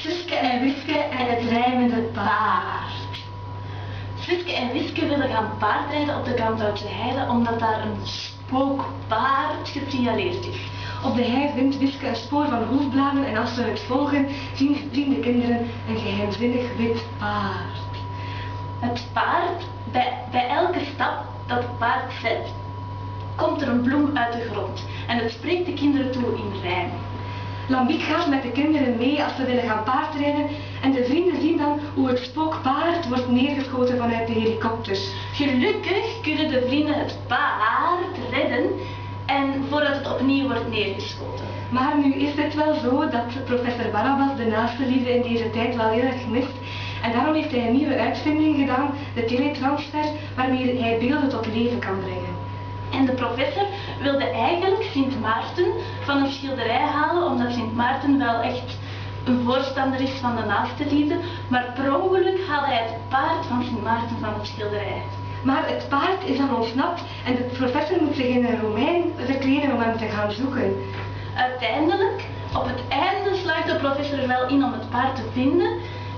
Suske en Wiske en het rijmende paard. Suske en Wiske willen gaan paardrijden op de Gramzoutse Heide omdat daar een spookpaard gesignaleerd is. Op de hei vindt Wiske een spoor van hoefbladen en als ze het volgen zien de kinderen een geheimzinnig wit paard. Het paard, bij elke stap dat het paard zet, komt er een bloem uit de grond en het spreekt de kinderen toe in rijm. Lambiek gaat met de kinderen mee als ze willen gaan paardrijden en de vrienden zien dan hoe het spookpaard wordt neergeschoten vanuit de helikopter. Gelukkig kunnen de vrienden het paard redden en voordat het opnieuw wordt neergeschoten. Maar nu is het wel zo dat professor Barabbas de naaste liefde in deze tijd wel heel erg mist. En daarom heeft hij een nieuwe uitvinding gedaan, de teletransfer, waarmee hij beelden tot leven kan brengen. En de professor wilde eigenlijk Sint Maarten van een schilderij halen, omdat Sint Maarten wel echt een voorstander is van de naaste liefde, maar per ongeluk haalde hij het paard van Sint Maarten van het schilderij. Maar het paard is dan ontsnapt en de professor moet zich in een Romein verkleden om hem te gaan zoeken. Uiteindelijk, op het einde slaagt de professor er wel in om het paard te vinden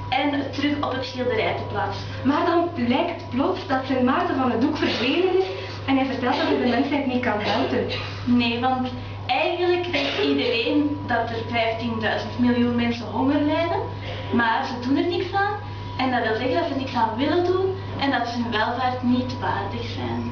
en het terug op het schilderij te plaatsen. Maar dan blijkt plots dat Sint Maarten van het doek verdwenen is en hij vertelt dat hij de mensheid niet kan helpen. Nee, want eigenlijk weet iedereen dat er 15.000 miljoen mensen honger lijden, maar ze doen er niks aan. En dat wil zeggen dat ze niks aan willen doen en dat ze hun welvaart niet waardig zijn.